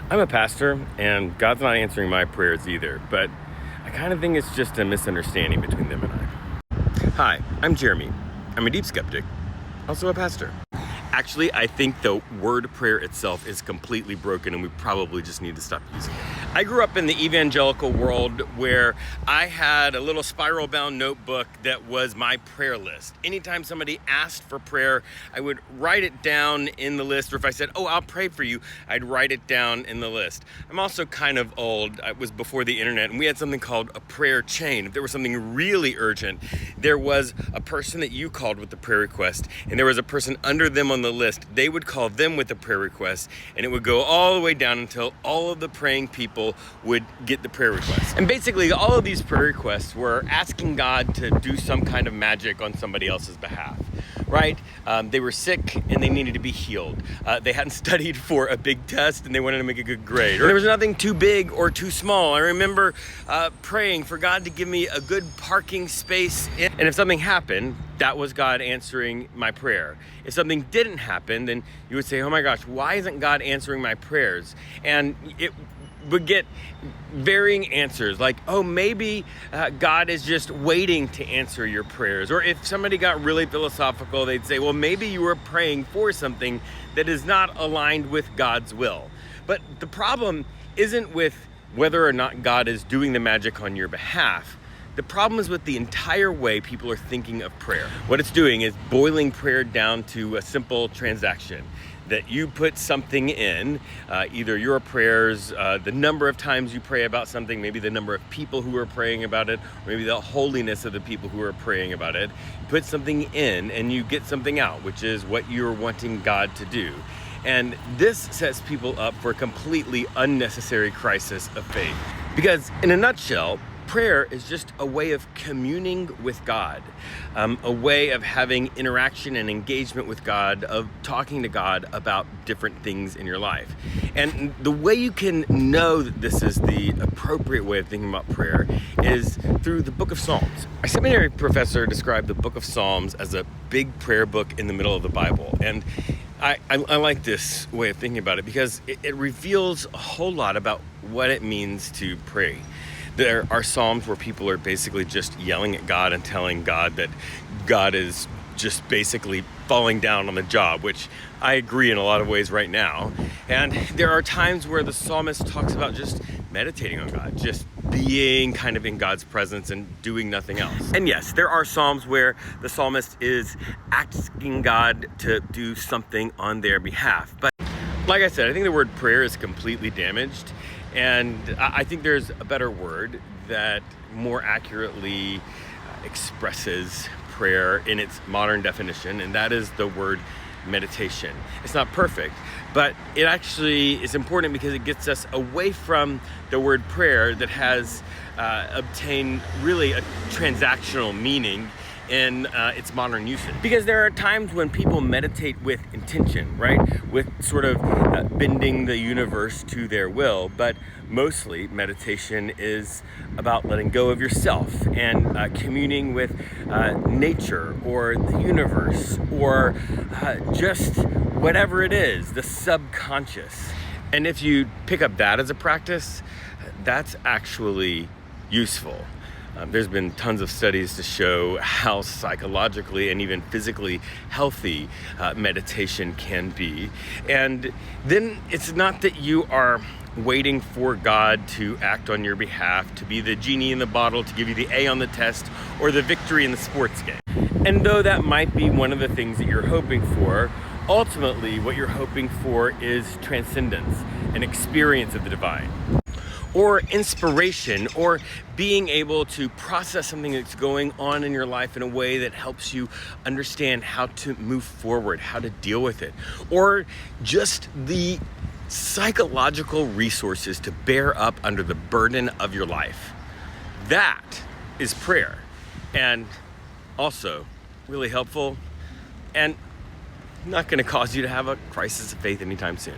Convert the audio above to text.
I'm a pastor, and God's not answering my prayers either, but I kind of think it's just a misunderstanding between them and I. Hi, I'm Jeremy. I'm a deep skeptic, also a pastor. Actually, I think the word prayer itself is completely broken and we probably just need to stop using it. I grew up in the evangelical world where I had a little spiral bound notebook that was my prayer list. Anytime somebody asked for prayer, I would write it down in the list, or if I said, oh, I'll pray for you, I'd write it down in the list. I'm also kind of old. It was before the internet, and we had something called a prayer chain. If there was something really urgent, there was a person that you called with the prayer request, and there was a person under them on the list. They would call them with the prayer request, and it would go all the way down until all of the praying people would get the prayer request. And basically all of these prayer requests were asking God to do some kind of magic on somebody else's behalf, right? They were sick and they needed to be healed. They hadn't studied for a big test and they wanted to make a good grade. Or there was nothing too big or too small. I remember praying for God to give me a good parking space. And if something happened, that was God answering my prayer. If something didn't happen, then you would say, oh my gosh, why isn't God answering my prayers? And it would get varying answers like, oh, maybe God is just waiting to answer your prayers. Or if somebody got really philosophical, they'd say, well, maybe you were praying for something that is not aligned with God's will. But the problem isn't with whether or not God is doing the magic on your behalf. The problem is with the entire way people are thinking of prayer. What it's doing is boiling prayer down to a simple transaction that you put something in, either your prayers, the number of times you pray about something, maybe the number of people who are praying about it, or maybe the holiness of the people who are praying about it. You put something in and you get something out, which is what you're wanting God to do. And this sets people up for a completely unnecessary crisis of faith. Because in a nutshell, prayer is just a way of communing with God, a way of having interaction and engagement with God, of talking to God about different things in your life. And the way you can know that this is the appropriate way of thinking about prayer is through the book of Psalms. Our seminary professor described the book of Psalms as a big prayer book in the middle of the Bible. And I like this way of thinking about it because it reveals a whole lot about what it means to pray. There are psalms where people are basically just yelling at God and telling God that God is just basically falling down on the job, which I agree in a lot of ways right now. And there are times where the psalmist talks about just meditating on God, just being kind of in God's presence and doing nothing else. And yes, there are psalms where the psalmist is asking God to do something on their behalf. But like I said, I think the word prayer is completely damaged. And I think there's a better word that more accurately expresses prayer in its modern definition, and that is the word meditation. It's not perfect, but it actually is important because it gets us away from the word prayer that has obtained really a transactional meaning in its modern usage. Because there are times when people meditate with intention, right? With sort of bending the universe to their will, but mostly meditation is about letting go of yourself and communing with nature or the universe or just whatever it is, the subconscious. And if you pick up that as a practice, that's actually useful. There's been tons of studies to show how psychologically and even physically healthy meditation can be. And then it's not that you are waiting for God to act on your behalf, to be the genie in the bottle, to give you the A on the test, or the victory in the sports game. And though that might be one of the things that you're hoping for, ultimately what you're hoping for is transcendence, an experience of the divine, or inspiration, or being able to process something that's going on in your life in a way that helps you understand how to move forward, how to deal with it, or just the psychological resources to bear up under the burden of your life. That is prayer, and also really helpful and not going to cause you to have a crisis of faith anytime soon.